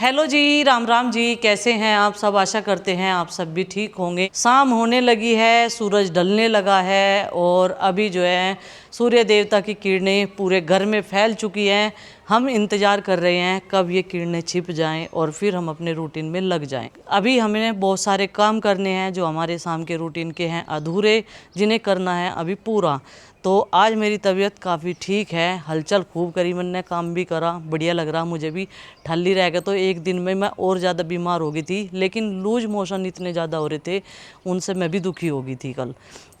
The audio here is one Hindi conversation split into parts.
हेलो जी, राम राम जी। कैसे हैं आप सब? आशा करते हैं आप सब भी ठीक होंगे। शाम होने लगी है, सूरज ढलने लगा है और अभी जो है सूर्य देवता की किरणें पूरे घर में फैल चुकी हैं। हम इंतज़ार कर रहे हैं कब ये किरणें छिप जाएं और फिर हम अपने रूटीन में लग जाएं। अभी हमें बहुत सारे काम करने हैं जो हमारे शाम के रूटीन के हैं अधूरे, जिन्हें करना है अभी पूरा। तो आज मेरी तबीयत काफ़ी ठीक है, हलचल खूब करी मैंने, काम भी करा, बढ़िया लग रहा मुझे भी। ठल्ली रह गया तो एक दिन में मैं और ज़्यादा बीमार हो गई थी, लेकिन लूज मोशन इतने ज़्यादा हो रहे थे, उनसे मैं भी दुखी हो गई थी कल।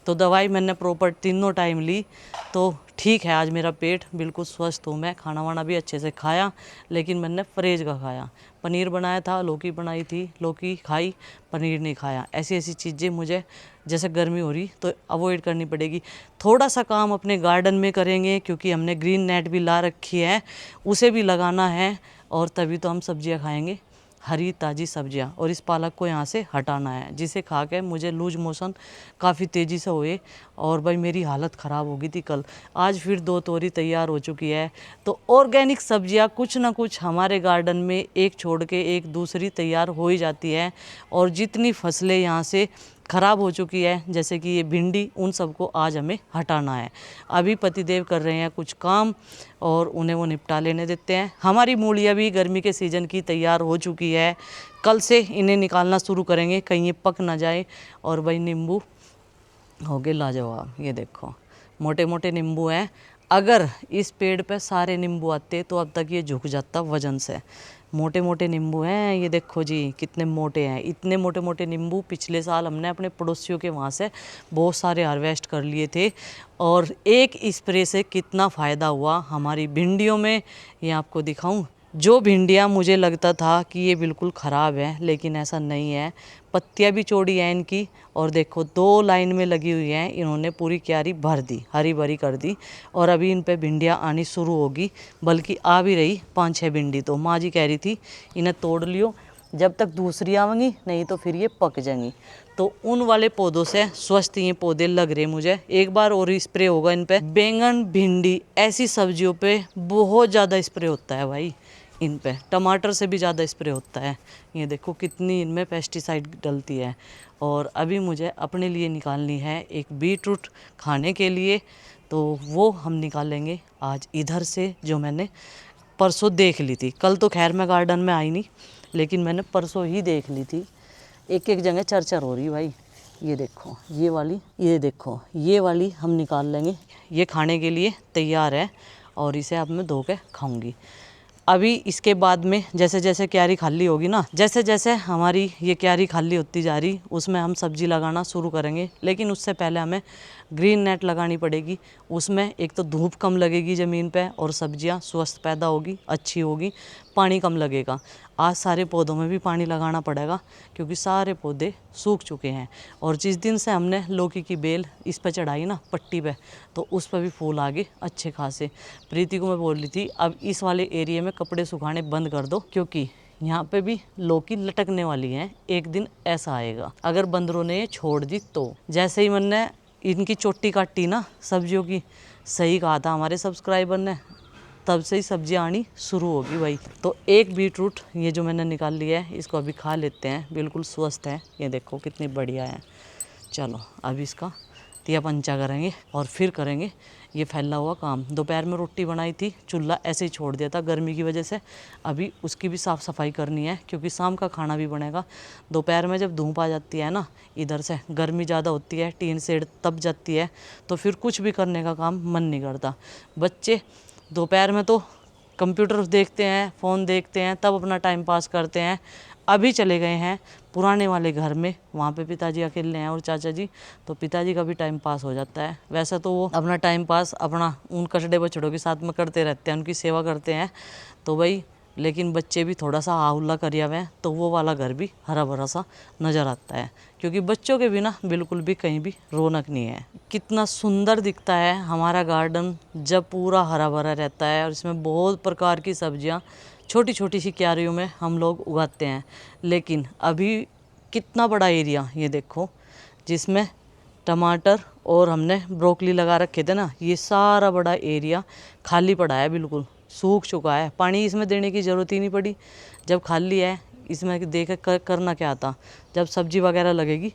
तो दवाई मैंने प्रॉपर तीनों टाइम ली, तो ठीक है। आज मेरा पेट बिल्कुल स्वस्थ हूँ मैं। खाना वाना भी अच्छे से खाया, लेकिन मैंने परहेज का खाया। पनीर बनाया था, लौकी बनाई थी, लौकी खाई, पनीर नहीं खाया। ऐसी ऐसी चीज़ें मुझे, जैसे गर्मी हो रही तो अवॉइड करनी पड़ेगी। थोड़ा सा काम अपने गार्डन में करेंगे, क्योंकि हमने ग्रीन नेट भी ला रखी है, उसे भी लगाना है और तभी तो हम सब्जियां खाएंगे, हरी ताज़ी सब्जियां। और इस पालक को यहाँ से हटाना है, जिसे खा के मुझे लूज मोशन काफ़ी तेज़ी से हुए और भाई मेरी हालत ख़राब हो गई थी कल। आज फिर 2 तोरी तैयार हो चुकी है। तो ऑर्गेनिक सब्जियां कुछ ना कुछ हमारे गार्डन में एक छोड़ के एक दूसरी तैयार हो ही जाती है। और जितनी फसलें यहाँ से ख़राब हो चुकी है, जैसे कि ये भिंडी, उन सबको आज हमें हटाना है। अभी पतिदेव कर रहे हैं कुछ काम और उन्हें वो निपटा लेने देते हैं। हमारी मूलियाँ भी गर्मी के सीज़न की तैयार हो चुकी है, कल से इन्हें निकालना शुरू करेंगे, कहीं ये पक ना जाए। और भाई नींबू हो गए लाजवाब, ये देखो मोटे मोटे नींबू हैं। अगर इस पेड़ पे सारे नींबू आते तो अब तक ये झुक जाता वजन से। मोटे मोटे नींबू हैं, ये देखो जी कितने मोटे हैं। इतने मोटे मोटे नींबू पिछले साल हमने अपने पड़ोसियों के वहाँ से बहुत सारे हार्वेस्ट कर लिए थे, और एक स्प्रे से कितना फ़ायदा हुआ हमारी भिंडियों में, ये आपको दिखाऊं। जो भिंडियाँ मुझे लगता था कि ये बिल्कुल ख़राब है, लेकिन ऐसा नहीं है। पत्तियाँ भी चौड़ी हैं इनकी, और देखो 2 लाइन में लगी हुई हैं, इन्होंने पूरी क्यारी भर दी, हरी भरी कर दी। और अभी इन पे भिंडियाँ आनी शुरू होगी, बल्कि आ भी रही 5-6 भिंडी। तो माँ जी कह रही थी इन्हें तोड़ लियो, जब तक दूसरी आवेंगी, नहीं तो फिर ये पक जाएंगी। तो उन वाले पौधों से स्वस्थ ये पौधे लग रहे मुझे। एक बार और स्प्रे होगा इन पे। बैंगन, भिंडी ऐसी सब्जियों पे बहुत ज़्यादा स्प्रे होता है भाई, इन पे टमाटर से भी ज़्यादा स्प्रे होता है। ये देखो कितनी इनमें पेस्टिसाइड डलती है। और अभी मुझे अपने लिए निकालनी है एक बीटरूट खाने के लिए, तो वो हम निकालेंगे आज इधर से, जो मैंने परसों देख ली थी। कल तो खैर मैं गार्डन में आई नहीं, लेकिन मैंने परसों ही देख ली थी। एक एक जगह चरचर हो रही भाई। ये देखो ये वाली, ये देखो ये वाली हम निकाल लेंगे। ये खाने के लिए तैयार है और इसे अब मैं धो के खाऊंगी। अभी इसके बाद में जैसे जैसे क्यारी खाली होगी ना, जैसे जैसे हमारी ये क्यारी खाली होती जा रही, उसमें हम सब्जी लगाना शुरू करेंगे। लेकिन उससे पहले हमें ग्रीन नेट लगानी पड़ेगी। उसमें एक तो धूप कम लगेगी ज़मीन पे और सब्जियां स्वस्थ पैदा होगी, अच्छी होगी, पानी कम लगेगा। आज सारे पौधों में भी पानी लगाना पड़ेगा, क्योंकि सारे पौधे सूख चुके हैं। और जिस दिन से हमने लौकी की बेल इस पर चढ़ाई ना पट्टी पे, तो उस पर भी फूल आ गए अच्छे खासे। प्रीति को मैं बोल रही थी अब इस वाले एरिया में कपड़े सुखाने बंद कर दो, क्योंकि यहाँ पे भी लौकी लटकने वाली है। एक दिन ऐसा आएगा अगर बंदरों ने ये छोड़ दी तो। जैसे ही मैंने इनकी चोटी काटी ना सब्जियों की, सही कहा था हमारे सब्सक्राइबर ने, तब से ही सब्जियाँ आनी शुरू होगी भाई। तो एक बीटरूट ये जो मैंने निकाल लिया है, इसको अभी खा लेते हैं, बिल्कुल स्वस्थ है। ये देखो कितनी बढ़िया है। चलो अभी इसका तिया पंचा करेंगे और फिर करेंगे ये फैला हुआ काम। दोपहर में रोटी बनाई थी, चूल्हा ऐसे ही छोड़ दिया था गर्मी की वजह से। अभी उसकी भी साफ़ सफाई करनी है, क्योंकि शाम का खाना भी बनेगा। दोपहर में जब धूप आ जाती है ना, इधर से गर्मी ज़्यादा होती है, टीन शेड तप जाती है, तो फिर कुछ भी करने का काम मन नहीं करता। बच्चे दोपहर में तो कंप्यूटर देखते हैं, फ़ोन देखते हैं, तब अपना टाइम पास करते हैं। अभी चले गए हैं पुराने वाले घर में, वहाँ पे पिताजी अकेले हैं और चाचा जी, तो पिताजी का भी टाइम पास हो जाता है। वैसे तो वो अपना टाइम पास अपना उन कचड़े बछड़ों के साथ में करते रहते हैं, उनकी सेवा करते हैं, तो भाई। लेकिन बच्चे भी थोड़ा सा आहुल्ला करिया हुए हैं, तो वो वाला घर भी हरा भरा सा नज़र आता है, क्योंकि बच्चों के बिना बिल्कुल भी कहीं भी रौनक नहीं है। कितना सुंदर दिखता है हमारा गार्डन जब पूरा हरा भरा रहता है, और इसमें बहुत प्रकार की सब्जियां छोटी छोटी सी क्यारियों में हम लोग उगाते हैं। लेकिन अभी कितना बड़ा एरिया ये देखो, जिसमें टमाटर और हमने ब्रोकली लगा रखे थे ना, ये सारा बड़ा एरिया खाली पड़ा है, बिल्कुल सूख चुका है। पानी इसमें देने की ज़रूरत ही नहीं पड़ी। जब खाली है इसमें देख करना क्या था, जब सब्जी वगैरह लगेगी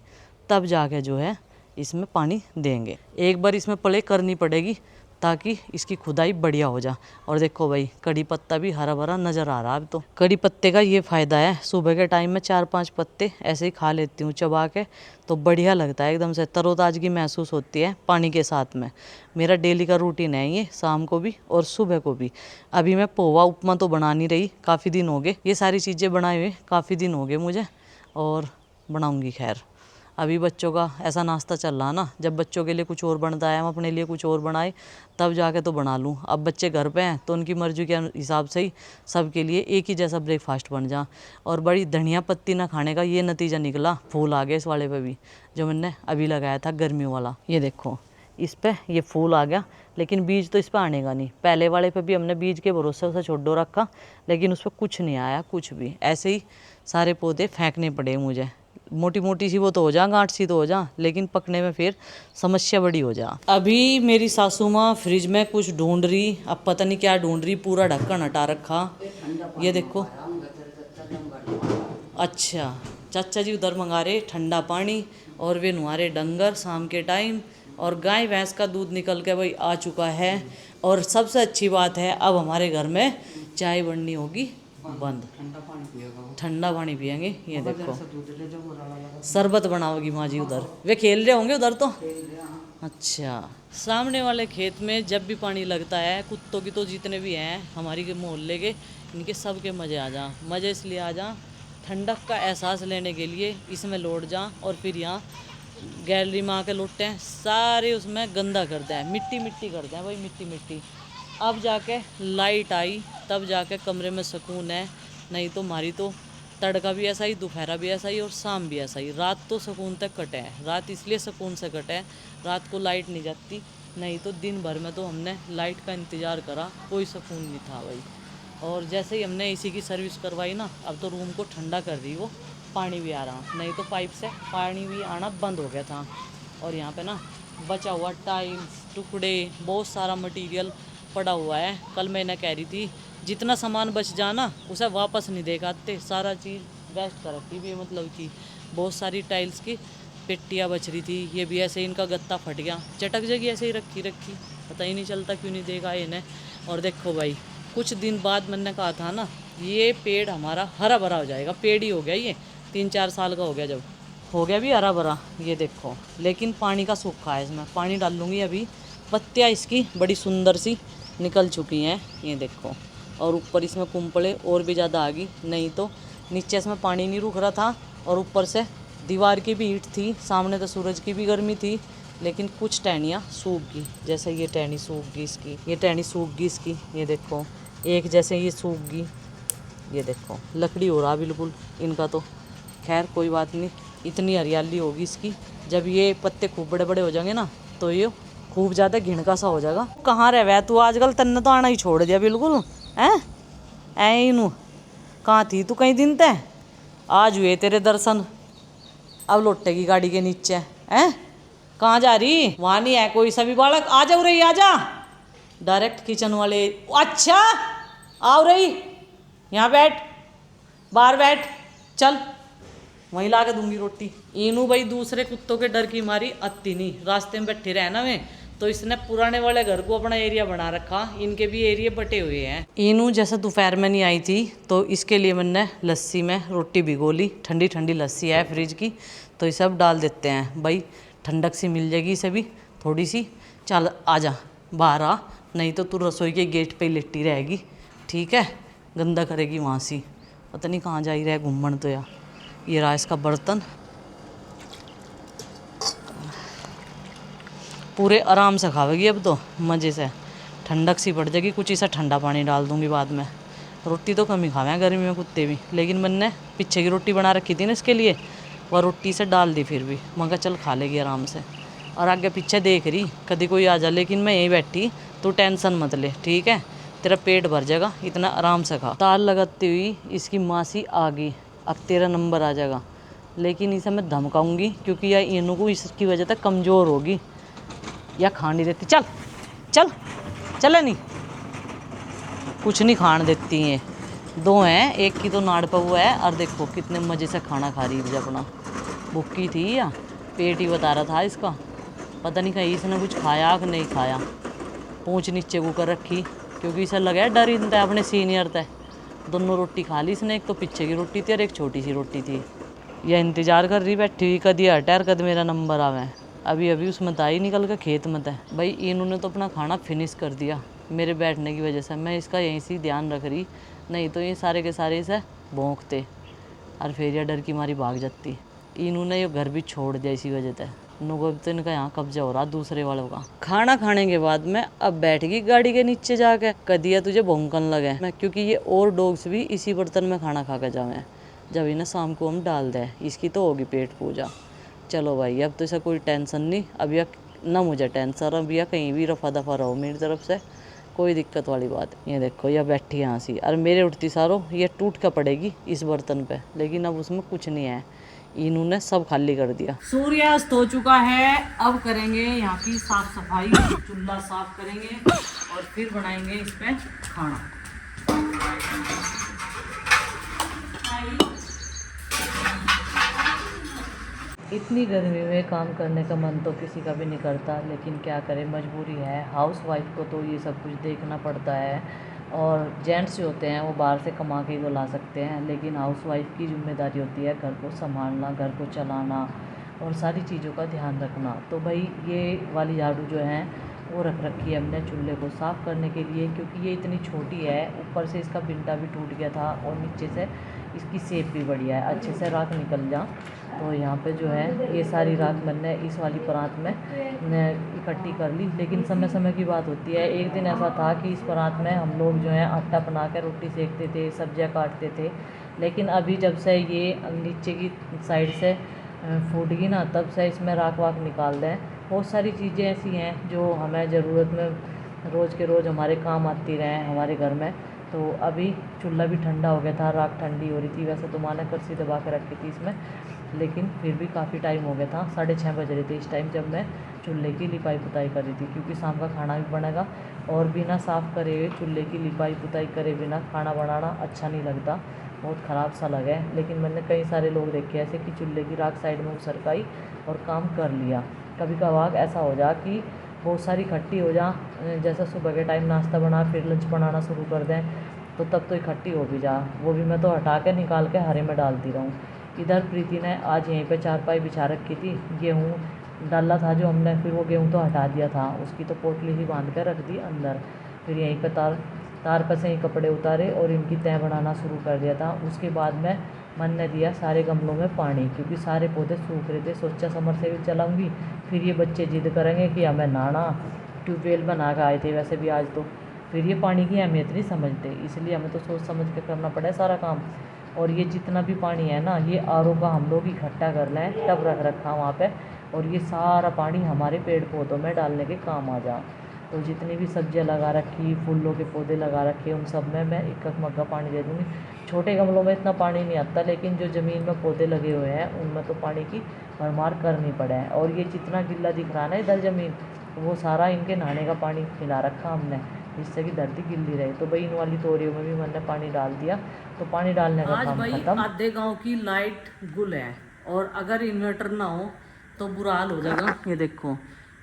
तब जाके जो है इसमें पानी देंगे। एक बार इसमें प्ले करनी पड़ेगी ताकि इसकी खुदाई बढ़िया हो जा। और देखो भाई कड़ी पत्ता भी हरा भरा नज़र आ रहा है। अब तो कड़ी पत्ते का ये फ़ायदा है, सुबह के टाइम में 4-5 पत्ते ऐसे ही खा लेती हूँ चबा के, तो बढ़िया लगता है, एकदम से तरोताजगी महसूस होती है पानी के साथ में। मेरा डेली का रूटीन है ये, शाम को भी और सुबह को भी। अभी मैं पोहा उपमा तो बना नहीं रही, काफ़ी दिन हो गए ये सारी चीज़ें बनाए हुए, काफ़ी दिन हो गए मुझे, और बनाऊँगी। खैर अभी बच्चों का ऐसा नाश्ता चल रहा ना, जब बच्चों के लिए कुछ और बनता है, हम अपने लिए कुछ और बनाए तब जाके तो बना लूँ। अब बच्चे घर पे हैं तो उनकी मर्जी के हिसाब से ही सबके लिए एक ही जैसा ब्रेकफास्ट बन जा। और बड़ी धनिया पत्ती ना खाने का ये नतीजा निकला, फूल आ गया इस वाले पे भी, जो मैंने अभी लगाया था गर्मियों वाला। ये देखो इस पे ये फूल आ गया, लेकिन बीज तो इस पर आने का नहीं। पहले वाले पे भी हमने बीज के भरोसे उसे छोड़ दो रखा, लेकिन उस पर कुछ नहीं आया, कुछ भी। ऐसे ही सारे पौधे फेंकने पड़े मुझे। मोटी मोटी सी वो तो हो जा, गांठ सी तो हो जा, लेकिन पकने में फिर समस्या बड़ी हो जा। अभी मेरी सासू माँ फ्रिज में कुछ ढूंढ रही, अब पता नहीं क्या ढूंढ रही, पूरा ढक्कन हटा रखा। ये देखो, अच्छा चाचा जी उधर मंगा रहे ठंडा पानी, और वे नुहारे डंगर शाम के टाइम, और गाय भैंस का दूध निकल के भाई आ चुका है। और सबसे अच्छी बात है, अब हमारे घर में चाय बननी होगी बंद, ठंडा पानी पियेंगे। ये देखो शरबत बनाओगी माँ जी उधर, वे खेल रहे होंगे उधर तो। अच्छा, सामने वाले खेत में जब भी पानी लगता है, कुत्तों की तो जितने भी हैं हमारी के मोहल्ले के, इनके सब के मज़े आ जा। मज़े इसलिए आ जा, ठंडक का एहसास लेने के लिए इसमें लौट जा, और फिर यहाँ गैलरी में आके लौटते हैं, सारे उसमें गंदा करते हैं, मिट्टी मिट्टी करते हैं भाई, मिट्टी मिट्टी। अब जाके लाइट आई तब जाके कमरे में सुकून है, नहीं तो हमारी तो तड़का भी ऐसा ही, दोपहरा भी ऐसा ही, और शाम भी ऐसा ही। रात तो सुकून तक कटे हैं, रात इसलिए सुकून से कटे हैं, रात को लाइट नहीं जाती, नहीं तो दिन भर में तो हमने लाइट का इंतज़ार करा, कोई सुकून नहीं था भाई। और जैसे ही हमने एसी की सर्विस करवाई ना, अब तो रूम को ठंडा कर रही वो, पानी भी आ रहा, नहीं तो पाइप से पानी भी आना बंद हो गया था। और यहाँ पे ना बचा हुआ टाइल्स टुकड़े, बहुत सारा मटेरियल पड़ा हुआ है। कल मैं इन्हें कह रही थी जितना सामान बच जाना उसे वापस नहीं दे पाते, सारा चीज़ वेस्ट कर रखी भी, मतलब कि बहुत सारी टाइल्स की पेटियाँ बच रही थी। ये भी ऐसे ही इनका गत्ता फट गया, चटक जगह ऐसे ही रखी पता ही नहीं चलता क्यों नहीं देगा इन्हें। और देखो भाई कुछ दिन बाद मैंने कहा था ना, ये पेड़ हमारा हरा भरा हो जाएगा, पेड़ ही हो गया ये, 3-4 साल का हो गया, जब हो गया भी हरा भरा। ये देखो, लेकिन पानी का सूखा है, इसमें पानी डाल लूँगी अभी। पत्तियाँ इसकी बड़ी सुंदर सी निकल चुकी हैं, ये देखो। और ऊपर इसमें कुंपले और भी ज़्यादा आ गई, नहीं तो नीचे इसमें पानी नहीं रुक रहा था, और ऊपर से दीवार की भी हीट थी, सामने तो सूरज की भी गर्मी थी। लेकिन कुछ टहनियाँ सूख गई, जैसे ये टहनी सूख गई इसकी, ये टहनी सूख गई इसकी, ये देखो एक जैसे ये सूख गई, ये देखो लकड़ी हो रहा बिल्कुल इनका तो। खैर कोई बात नहीं, इतनी हरियाली होगी इसकी, जब ये पत्ते खूब बड़े बड़े हो जाएंगे ना तो ये खूब ज़्यादा घिनका सा हो जाएगा। कहाँ रह वह तू आजकल, तन्ने तो आना ही छोड़ दिया बिल्कुल, हैं ऐ नू कहाँ थी तू कई दिन तय, आज हुए तेरे दर्शन, अब लौटेगी गाड़ी के नीचे। हैं कहाँ जा रही, वहाँ नहीं है कोई, सभी बालक आ जाओ रही, आ जा डायरेक्ट किचन वाले। अच्छा आओ रही, यहाँ बैठ, बाहर बैठ, चल वहीं ला के दूंगी रोटी। इनू भाई दूसरे कुत्तों के डर की मारी अत्ती नहीं, रास्ते में बैठे रहना में, तो इसने पुराने वाले घर को अपना एरिया बना रखा, इनके भी एरिया बटे हुए हैं। इनू जैसे दोपहर में नहीं आई थी तो इसके लिए मैंने लस्सी में रोटी भिगो ली, ठंडी ठंडी लस्सी है फ्रिज की, तो इसे अब डाल देते हैं भाई, ठंडक सी मिल जाएगी इसे भी थोड़ी सी। चल आ जा बाहर आ, नहीं तो तू रसोई के गेट पे ही लेटी रहेगी, ठीक है, गंदा करेगी वहाँ से, पता नहीं कहाँ जा ही रहा घूमन तो। यार ये रहा इसका बर्तन, पूरे आराम से खावेगी अब तो मज़े से, ठंडक सी पड़ जाएगी। कुछ ऐसा ठंडा पानी डाल दूंगी बाद में, रोटी तो कम ही खावे गर्मी में कुत्ते भी, लेकिन मैंने पीछे की रोटी बना रखी थी ना इसके लिए, वह रोटी से डाल दी, फिर भी मगर चल खा लेगी आराम से। और आगे पीछे देख रही कभी कोई आ जा, लेकिन मैं यहीं बैठी, तू टेंशन मत ले, ठीक है, तेरा पेट भर जाएगा, इतना आराम से खा। ताल लगाती हुई इसकी मासी आ गई, अब तेरा नंबर आ जाएगा, लेकिन इसे मैं धमकाऊंगी क्योंकि यह इनू को इसकी वजह से कमज़ोर होगी, या खाने देती, चल चल चले नहीं, कुछ नहीं खाने देती हैं, दो हैं, एक की तो नाड़ पे हुआ है और देखो कितने मज़े से खाना खा रही है अपना। भूखी थी या पेट ही बता रहा था इसका, पता नहीं कहीं इसने कुछ खाया कि नहीं खाया। पूंछ नीचे को कर रखी क्योंकि इसे लगा डर इनता अपने सीनियर तय। दोनों रोटी खा ली इसने, एक तो पीछे की रोटी थी और एक छोटी सी रोटी थी। यह इंतज़ार कर रही बैठी हुई कदी हटार कद मेरा नंबर आवे। अभी अभी उसमें दाई निकल के खेत में था भाई। इन्होंने तो अपना खाना फिनिश कर दिया मेरे बैठने की वजह से। मैं इसका यहीं से ध्यान रख रही, नहीं तो ये सारे के सारे इसे भौंकते और फिर यह डर की मारी भाग जाती। इन्होंने ये घर भी छोड़ दिया इसी वजह से। नुगब तो इनका यहाँ कब्जा हो रहा दूसरे वालों का। खाना खाने के बाद में अब बैठ गई गाड़ी के नीचे जाके, कदिया तुझे भौंकन लगे मैं, क्योंकि ये और डॉग्स भी इसी बर्तन में खाना खा के जावे। जब इन्हें शाम को हम डाल दें, इसकी तो होगी पेट पूजा। चलो भाई अब तो ऐसा कोई टेंशन नहीं, अब यह ना मुझे टेंशन, अब यह कहीं भी रफा दफा रहो मेरी तरफ से, कोई दिक्कत वाली बात। ये देखो यह बैठी यहाँ सी और मेरे उठती सारो ये टूट कर पड़ेगी इस बर्तन पे, लेकिन अब उसमें कुछ नहीं है, इन्होंने सब खाली कर दिया। सूर्यास्त हो चुका है, अब करेंगे यहाँ की साफ सफाई, चूल्हा साफ करेंगे और फिर बनाएंगे इस पे खाना। इतनी गर्मी में काम करने का मन तो किसी का भी नहीं करता, लेकिन क्या करें, मजबूरी है। हाउस वाइफ को तो ये सब कुछ देखना पड़ता है, और जेंट्स जो होते हैं वो बाहर से कमा के तो ला सकते हैं, लेकिन हाउस वाइफ की जिम्मेदारी होती है घर को संभालना, घर को चलाना और सारी चीज़ों का ध्यान रखना। तो भाई ये वाली झाड़ू जो है वो रख रखी है हमने चूल्हे को साफ़ करने के लिए, क्योंकि ये इतनी छोटी है, ऊपर से इसका बिंटा भी टूट गया था और नीचे से इसकी शेप भी बढ़िया है, अच्छे से राख निकल जा। तो यहाँ पे जो है ये सारी राख मैंने इस वाली परात में इकट्ठी कर ली। लेकिन समय समय की बात होती है, एक दिन ऐसा था कि इस परात में हम लोग जो है आटा बना कर रोटी सेकते थे, सब्जियाँ काटते थे। लेकिन अभी जब से ये नीचे की साइड से फूट गई ना, तब से इसमें राख वाख निकाल दें। बहुत सारी चीज़ें ऐसी हैं जो हमें ज़रूरत में रोज़ के रोज़ हमारे काम आती रहें हमारे घर में। तो अभी चूल्हा भी ठंडा हो गया था, राख ठंडी हो रही थी। वैसे तो माँ ने करसी दबा के रखी थी इसमें, लेकिन फिर भी काफ़ी टाइम हो गया था, 6:30 बज रहे थे इस टाइम जब मैं चूल्हे की लिपाई पुताई कर रही थी, क्योंकि शाम का खाना भी बनेगा और बिना साफ़ करे हुए चूल्हे की लिपाई पुताई करे बिना खाना बनाना अच्छा नहीं लगता, बहुत ख़राब सा लगा है। लेकिन मैंने कई सारे लोग देखे ऐसे कि चूल्हे की राख साइड में सरकाई और काम कर लिया। कभी कभार ऐसा हो जा कि बहुत सारी इकट्ठी हो जा, जैसा सुबह के टाइम नाश्ता बना फिर लंच बनाना शुरू कर दें, तो तब तो इकट्ठी हो भी जा, वो भी मैं तो हटा के निकाल के हरे में डालती रहूँ। इधर प्रीति ने आज यहीं पे चारपाई बिछा रखी थी, गेहूँ डाला था जो हमने, फिर वो गेहूँ तो हटा दिया था, उसकी तो पोटली ही बांध कर रख दी अंदर। फिर यहीं पे तार पर से ही कपड़े उतारे और इनकी तह बनाना शुरू कर दिया था। उसके बाद में मन ने दिया सारे गमलों में पानी, क्योंकि सारे पौधे सूख रहे थे। सोचा समर से भी चलाऊँगी, फिर ये बच्चे जिद करेंगे कि हमें नहाना, ट्यूबवेल बना के आए थे वैसे भी आज तो, फिर ये पानी की अहमियत नहीं समझते, इसलिए हमें तो सोच समझ के करना पड़ा सारा काम। और ये जितना भी पानी है ना, ये आर ओ का हम लोग इकट्ठा कर लें, टब रख रखा वहाँ पे, और ये सारा पानी हमारे पेड़ पौधों में डालने के काम आ जा। तो जितनी भी सब्जियाँ लगा रखी, फूलों के पौधे लगा रखे, उन सब में मैं एक एक मग्गा पानी दे दूँगी। छोटे गमलों में इतना पानी नहीं आता, लेकिन जो ज़मीन में पौधे लगे हुए हैं उनमें तो पानी की भरमार करनी पड़े है। और ये जितना गिल्ला दिख रहा है ना इधर ज़मीन, वो सारा इनके नहाने का पानी खिला रखा हमने, जिससे कि धरती गिल्ली रहे। तो भाई इन वाली तोरियों में भी मैंने पानी डाल दिया, तो पानी डालने का काम खत्म। आधे गांव की लाइट गुल है, और अगर इन्वर्टर ना हो तो बुरा हाल हो जाएगा। ये देखो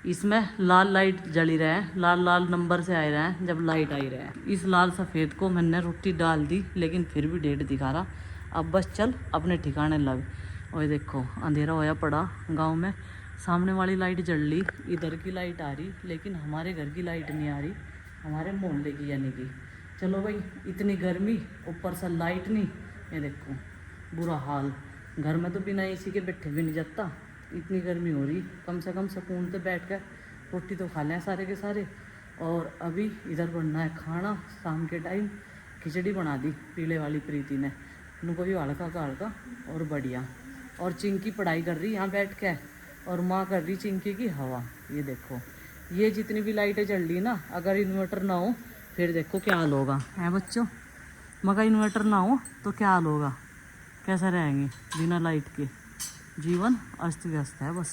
इसमें लाल लाइट जली रहा है, लाल लाल नंबर से आ रहा है जब लाइट आई रहा है। इस लाल सफ़ेद को मैंने रोटी डाल दी, लेकिन फिर भी डेढ़ दिखा रहा। अब बस चल अपने ठिकाने लग। और देखो अंधेरा होया पड़ा गाँव में, सामने वाली लाइट जल ली, इधर की लाइट आ रही, लेकिन हमारे घर की लाइट नहीं आ रही, हमारे मोहल्ले की यानी कि। चलो भाई, इतनी गर्मी ऊपर से लाइट नहीं, ये देखो बुरा हाल। घर में तो बिना एसी के बैठे भी नहीं जाता, इतनी गर्मी हो रही। कम से कम सुकून से बैठ कर रोटी तो खा लें सारे के सारे। और अभी इधर बनना है खाना, शाम के टाइम खिचड़ी बना दी पीले वाली प्रीति ने, उनको भी हल्का का हल्का और बढ़िया। और चिंकी पढ़ाई कर रही यहाँ बैठ के, और माँ कर रही चिंकी की हवा। ये देखो ये जितनी भी लाइटें जल रही ना, अगर इन्वर्टर ना हो फिर देखो क्या हाल होगा, है बच्चों। मगर इन्वर्टर ना हो तो क्या हाल होगा, कैसे रहेंगे बिना लाइट के, जीवन अस्त व्यस्त है बस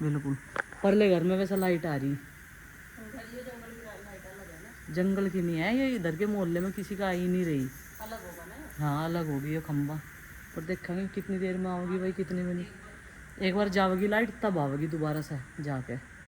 बिल्कुल। परले घर में वैसे लाइट आ रही, जंगल की नहीं है ये, इधर के मोहल्ले में किसी का आ ही नहीं रही। हाँ अलग होगी ये खंबा, पर देखेंगे कितनी देर में आओगी भाई, कितनी मिनट। एक बार जाओगी लाइट तब आओगी दोबारा से जाके।